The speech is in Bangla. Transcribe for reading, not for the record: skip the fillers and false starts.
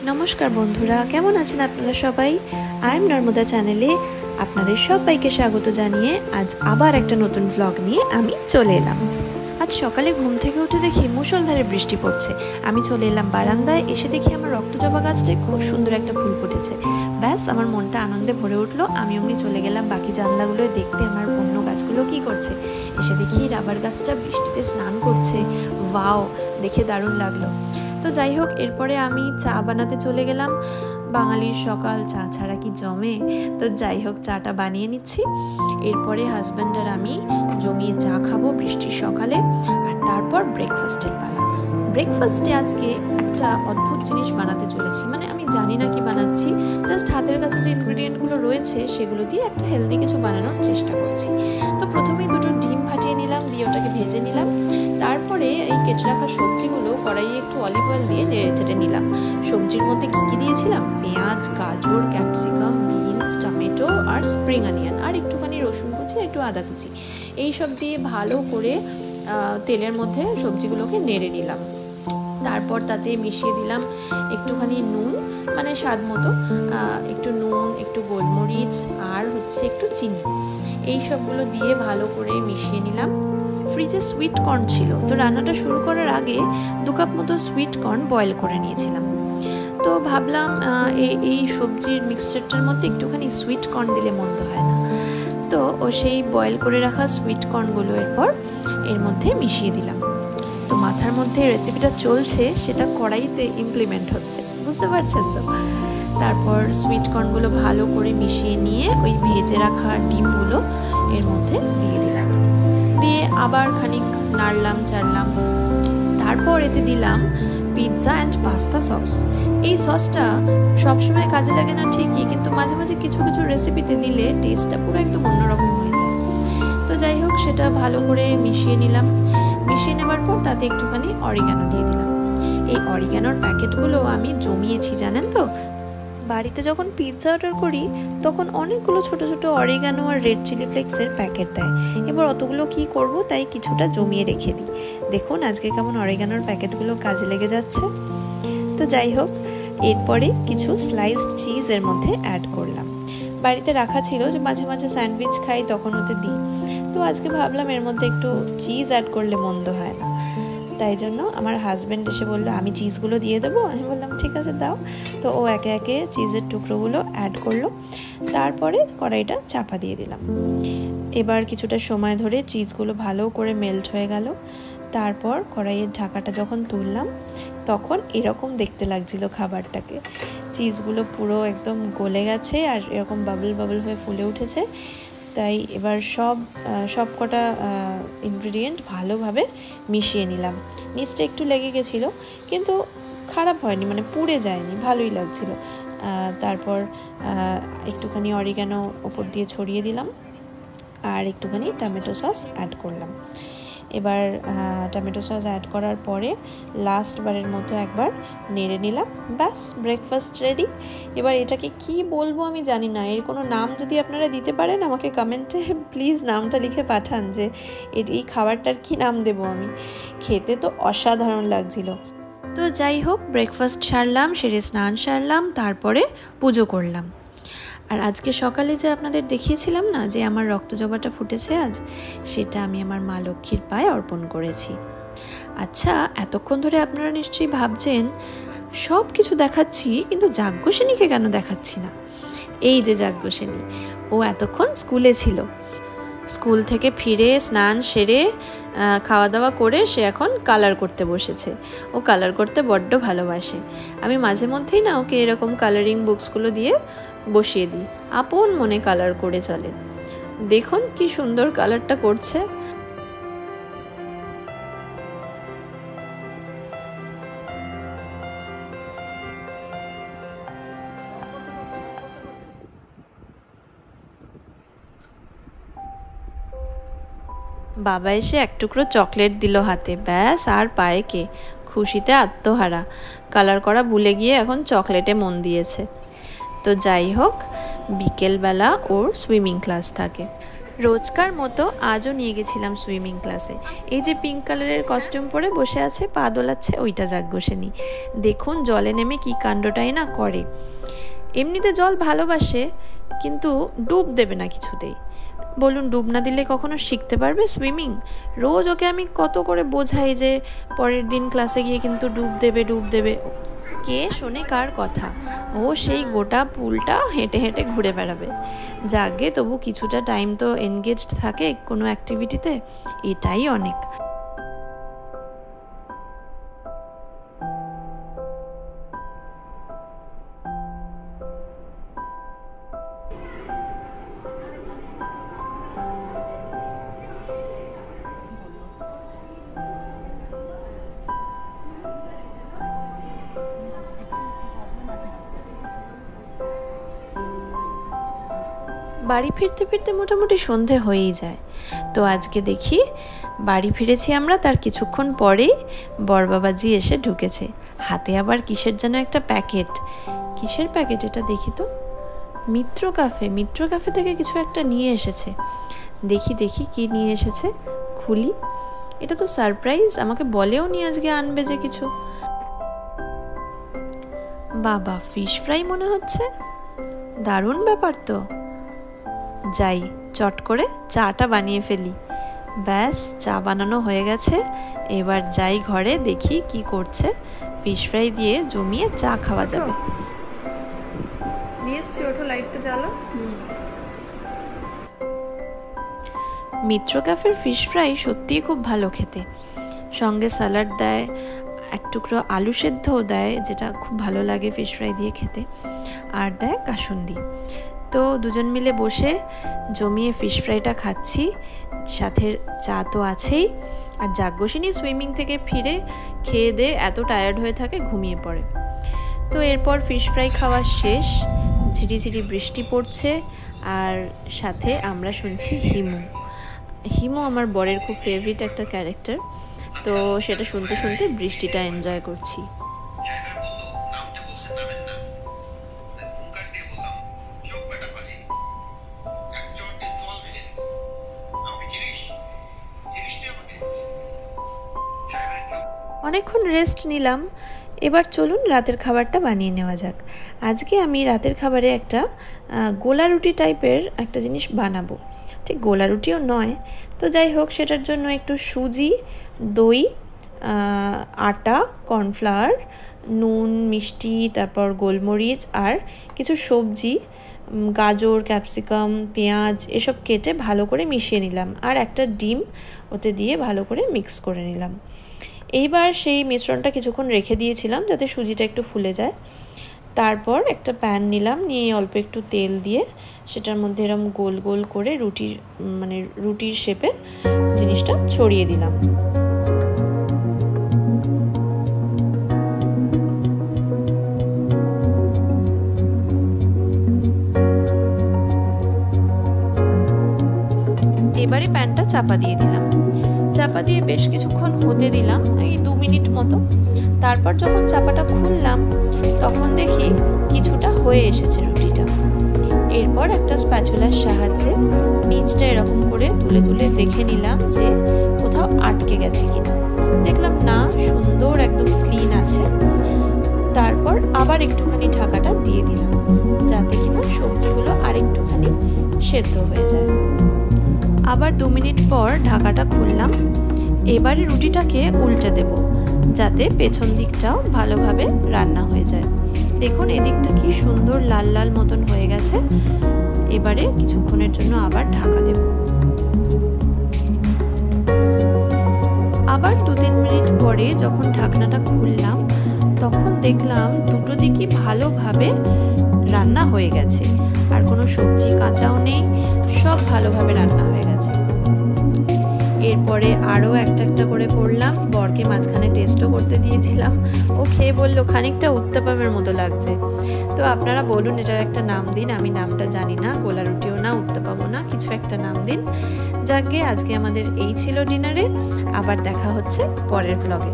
নমস্কার বন্ধুরা, কেমন আছেন আপনারা সবাই? আই এম নর্মদা চ্যানেলে আপনাদের সবাইকে স্বাগত জানিয়ে আজ আবার একটা নতুন ভ্লগ নিয়ে আমি চলে এলাম। আজ সকালে ঘুম থেকে উঠে দেখি মুষলধারে বৃষ্টি পড়ছে। আমি চলে এলাম বারান্দায়, এসে দেখি আমার রক্তজবা গাছটায় খুব সুন্দর একটা ফুল ফুটেছে। ব্যাস, আমার মনটা আনন্দে ভরে উঠলো। আমি অমনি চলে গেলাম বাকি জানলাগুলো দেখতে আমার অন্য গাছগুলো কি করছে। এসে দেখি রাবার গাছটা বৃষ্টিতে স্নান করছে। ওয়াও, দেখে দারুণ লাগলো। তো যাই হোক, এরপরে আমি চা বানাতে চলে গেলাম। বাঙালির সকাল চা ছাড়া কি জমে? তো যাই হোক, চাটা বানিয়ে নিচ্ছি। এরপরে হাজব্যান্ড আর আমি জমিয়ে চা খাবো বৃষ্টির সকালে, আর তারপর ব্রেকফাস্টের পালা। ব্রেকফাস্টে আজকে একটা অদ্ভুত জিনিস বানাতে চলেছি, মানে আমি জানি না কি বানাচ্ছি, জাস্ট হাতের কাছে যে ইনগ্রিডিয়েন্টগুলো রয়েছে সেগুলো দিয়ে একটা হেলদি কিছু বানানোর চেষ্টা করছি। তো প্রথমেই দুটো ডিম ফাটিয়ে নিলাম, দিয়ে ওটাকে ভেজে নিলাম। তারপরে এই কেটে রাখা সবজিগুলো কড়াইয়ে একটু অলিভ অয়েল দিয়ে নেড়ে চেড়ে নিলাম। সবজির মধ্যে কী কী দিয়েছিলাম? পেঁয়াজ, গাজর, ক্যাপসিকাম, বিনস, টমেটো আর স্প্রিং অনিয়ন, আর একটুখানি রসুন কুচি, একটু আদা কুচি, এইসব দিয়ে ভালো করে তেলের মধ্যে সবজিগুলোকে নেড়ে নিলাম। তারপর তাতে মিশিয়ে দিলাম একটুখানি নুন, মানে স্বাদ মতো, একটু নুন, একটু গোলমরিচ আর একটু চিনি, এই সবগুলো দিয়ে ভালো করে মিশিয়ে নিলাম। ফ্রিজে সুইট কর্ন ছিল, তো রান্নাটা শুরু করার আগে 2 কাপ মতো সুইট কর্ন বয়েল করে নিয়েছিলাম। তো ভাবলাম এই সবজির মিক্সচারটার মধ্যে একটুখানি সুইট কর্ন দিলে মন্দ হয় না। তো সেই বয়েল করে রাখা সুইট কর্নগুলো এরপর এর মধ্যে মিশিয়ে দিলাম। তো মাথার মধ্যে রেসিপিটা চলছে, সেটা কড়াইতে ইমপ্লিমেন্ট হচ্ছে, বুঝতে পারছেন তো? তারপর সুইট কর্নগুলো ভালো করে মিশিয়ে নিয়ে ওই ভেজে রাখা ডিমগুলো এর মধ্যে দিয়ে দিলাম, দিয়ে আবার খানিক নাড়লাম চাড়লাম। তারপর এতে দিলাম পিৎজা অ্যান্ড পাস্তা সস। এই সসটা সবসময় কাজে লাগে না ঠিকই, কিন্তু মাঝে মাঝে কিছু কিছু রেসিপিতে দিলে টেস্টটা পুরো একদম অন্যরকম হয়ে যায়। তো যাই হোক, সেটা ভালো করে মিশিয়ে নিলাম। মিশিয়ে নেওয়ার পর তাতে একটুখানি অরিগানো দিয়ে দিলাম। এই অরিগানোর প্যাকেটগুলো আমি জমিয়েছি, জানেন তো? বাড়িতে যখন পিৎজা অর্ডার করি তখন অনেকগুলো ছোট ছোট অরিগানো আর রেড চিলি ফ্লেক্সের প্যাকেট দেয়। এবার অতগুলো কি করব, তাই কিছুটা জমিয়ে রেখে দিই। দেখুন আজকে কেমন অরিগানোর প্যাকেটগুলো কাজে লেগে যাচ্ছে। তো যাই হোক, এরপরে কিছু স্লাইসড চিজ এর মধ্যে অ্যাড করলাম। বাড়িতে রাখা ছিল, যে মাঝে মাঝে স্যান্ডউইচ খাই তখন ওতে দিই। তো আজকে ভাবলাম এর মধ্যে একটু চিজ অ্যাড করলে মন্দ হয় না। তাই জন্য আমার হাজব্যান্ড এসে বললো আমি চিজগুলো দিয়ে দেবো। আমি বললাম ঠিক আছে দাও। তো ও একে একে চিজের টুকরোগুলো অ্যাড করলো। তারপরে কড়াইটা চাপা দিয়ে দিলাম। এবার কিছুটা সময় ধরে চিজগুলো ভালো করে মেল্ট হয়ে গেল। তারপর কড়াইয়ের ঢাকাটা যখন তুললাম তখন এরকম দেখতে লাগছিল খাবারটাকে। চিজগুলো পুরো একদম গলে গেছে আর এরকম বাবল বাবল হয়ে ফুলে উঠেছে। তাই এবার সব কটা ইনগ্রিডিয়েন্ট ভালোভাবে মিশিয়ে নিলাম। নিচটা একটু লেগে গেছিলো, কিন্তু খারাপ হয়নি, মানে পুড়ে যায়নি, ভালোই লাগছিল। তারপর একটুখানি অরিগানো ওপর দিয়ে ছড়িয়ে দিলাম আর একটুখানি টমেটো সস অ্যাড করলাম। এবার টমেটো সস অ্যাড করার পরে লাস্টবারের মতো একবার নেড়ে নিলাম। ব্যাস, ব্রেকফাস্ট রেডি। এবার এটাকে কি বলবো আমি জানি না, এর কোনো নাম যদি আপনারা দিতে পারেন আমাকে কমেন্টে প্লিজ নামটা লিখে পাঠান, যে এই খাবারটার কি নাম দেবো আমি। খেতে তো অসাধারণ লাগছিল। তো যাই হোক, ব্রেকফাস্ট সারলাম, সেরে স্নান সারলাম, তারপরে পুজো করলাম। আর আজকে সকালে যে আপনাদের দেখিয়েছিলাম না যে আমার রক্তজবাটা ফুটেছে আজ, সেটা আমি আমার মা লক্ষ্মীর পায়ে অর্পণ করেছি। আচ্ছা, এতক্ষণ ধরে আপনারা নিশ্চয়ই ভাবছেন সব কিছু দেখাচ্ছি কিন্তু যাজ্ঞসেনীকে কেন দেখাচ্ছি না? এই যে যাজ্ঞসেনী, ও এতক্ষণ স্কুলে ছিল। স্কুল থেকে ফিরে স্নান সেরে খাওয়া দাওয়া করে সে এখন কালার করতে বসেছে। ও কালার করতে বড্ড ভালোবাসে। আমি মাঝে মধ্যেই না ওকে এরকম কালারিং বুকসগুলো দিয়ে বসিয়ে দিই, আপন মনে কালার করে চলে। দেখুন কি সুন্দর কালারটা করছে। বাবা এসে এক টুকরো চকলেট দিল হাতে, ব্যাস আর পায়ে কে, খুশিতে আত্মহারা। কালার করা ভুলে গিয়ে এখন চকলেটে মন দিয়েছে। তো যাই হোক, বিকেলবেলা ওর সুইমিং ক্লাস থাকে। রোজকার মতো আজও নিয়ে গেছিলাম সুইমিং ক্লাসে। এই যে পিঙ্ক কালারের কস্টিউম পরে বসে আছে, পা দোলাচ্ছে, ওইটা যাজ্ঞসেনী। দেখুন জলে নেমে কি কাণ্ডটাই না করে। এমনিতে জল ভালোবাসে, কিন্তু ডুব দেবে না কিছুতেই। বলুন, ডুব না দিলে কখনো শিখতে পারবে সুইমিং? রোজ ওকে আমি কত করে বোঝাই যে পরের দিন ক্লাসে গিয়ে কিন্তু ডুব দেবে। কে শোনে কার কথা? ও সেই গোটা পুলটা হেঁটে হেঁটে ঘুরে বেড়াবে। যাগে, তবু কিছুটা টাইম তো এনগেজড থাকে কোনো অ্যাক্টিভিটিতে, এটাই অনেক। বাড়ি ফিরতে ফিরতে মোটামুটি সন্ধে হয়েই যায়। তো আজকে দেখি বাড়ি ফিরেছি আমরা, তার কিছুক্ষণ পরেই বরবাবাজি এসে ঢুকেছে। হাতে আবার কিসের যেন একটা প্যাকেট। কিসের প্যাকেট এটা দেখি তো? মিত্র ক্যাফে থেকে কিছু একটা নিয়ে এসেছে। দেখি কি নিয়ে এসেছে, খুলি। এটা তো সারপ্রাইজ, আমাকে বলেও নি আজকে আনবে যে কিছু। বাবা, ফিশ ফ্রাই মনে হচ্ছে, দারুণ ব্যাপার তো। যাই, চট করে চাটা বানিয়ে ফেলি। ব্যাস, চা বানানো হয়ে গেছে। এবার যাই ঘরে, দেখি কি করছে। ফিশ ফ্রাই দিয়ে জমিয়ে চা খাওয়া যাবে। নিয়ে এসছি, ওঠো, লাইটটা জ্বালো। মিত্র ক্যাফের ফিশ ফ্রাই সত্যিই খুব ভালো খেতে। সঙ্গে স্যালাড দেয়, এক টুকরো আলু সেদ্ধও দেয়, যেটা খুব ভালো লাগে ফিশ ফ্রাই দিয়ে খেতে, আর দেয় কাসুন্দি। তো দুজন মিলে বসে জমিয়ে ফিশ ফ্রাইটা খাচ্ছি, সাথে চা তো আছেই। আর যাজ্ঞসেনী সুইমিং থেকে ফিরে খেয়ে দিয়ে এত টায়ার্ড হয়ে থাকে, ঘুমিয়ে পড়ে। তো এরপর ফিশ ফ্রাই খাওয়া শেষ, ঝিরিঝিরি বৃষ্টি পড়ছে, আর সাথে আমরা শুনছি হিমু আমার বরের খুব ফেভারিট একটা ক্যারেক্টার। তো সেটা শুনতে শুনতে বৃষ্টিটা এনজয় করছি। অনেকক্ষণ রেস্ট নিলাম, এবার চলুন রাতের খাবারটা বানিয়ে নেওয়া যাক। আজকে আমি রাতের খাবারে একটা গোলা রুটি টাইপের একটা জিনিস বানাবো। ঠিক গোলা রুটিও নয়, তো যাই হোক, সেটার জন্য একটু সুজি, দই, আটা, কর্নফ্লাওয়ার, নুন, মিষ্টি, তারপর গোলমরিচ আর কিছু সবজি, গাজর, ক্যাপসিকাম, পেঁয়াজ এসব কেটে ভালো করে মিশিয়ে নিলাম, আর একটা ডিম ওতে দিয়ে ভালো করে মিক্স করে নিলাম। এইবার সেই মিশ্রণটা কিছুক্ষণ রেখে দিয়েছিলাম যাতে সুজিটা একটু ফুলে যায়। তারপর একটা প্যান নিলাম, নিয়ে অল্প একটু তেল দিয়ে সেটার মধ্যে এরকম গোল গোল করে রুটির শেপে জিনিসটা ছড়িয়ে দিলাম। এবারে প্যানটা চাপা দিয়ে দিলাম, চাপা দিয়ে বেশ কিছুক্ষণ হতে দিলাম, এই 2 মিনিট মতো। তারপর যখন চাপাটা খুললাম তখন দেখি কিছুটা হয়ে এসেছে রুটিটা। এরপর একটা স্প্যাচুলার সাহায্যে নিচটা এরকম করে তুলে তুলে দেখে নিলাম যে কোথাও আটকে গেছে কিনা। দেখলাম না, সুন্দর একদম ক্লিন আছে। তারপর আবার একটুখানি ঢাকাটা দিয়ে দিলাম যাতে কিনা সবজিগুলো আর একটুখানি সেদ্ধ হয়ে যায়। আবার 2 মিনিট পর ঢাকাটা খুললাম। এবারে রুটিটাকে উল্টে দেব যাতে পেছন দিকটাও ভালোভাবে রান্না হয়ে যায়। দেখুন এদিকটা কি সুন্দর লাল লাল মতন হয়ে গেছে। এবারে কিছুক্ষণের জন্য আবার ঢাকা দেব। আবার 2-3 মিনিট পরে যখন ঢাকনাটা খুললাম তখন দেখলাম দুটো দিকই ভালোভাবে রান্না হয়ে গেছে, আর কোনো সবজি কাঁচাও নেই, সব ভালোভাবে রান্না হয়ে গেছে। এরপরে আরও একটা একটা করে করলাম, বরকে মাঝখানে টেস্টও করতে দিয়েছিলাম। ও খেয়ে বললো খানিকটা উত্তাপামের মতো লাগছে। তো আপনারা বলুন এটার একটা নাম দিন, আমি নামটা জানি না, গোলা রুটিও না, উত্তাপামও না, কিছু একটা নাম দিন। যাক গে, আজকে আমাদের এই ছিল ডিনারে। আবার দেখা হচ্ছে পরের ব্লগে।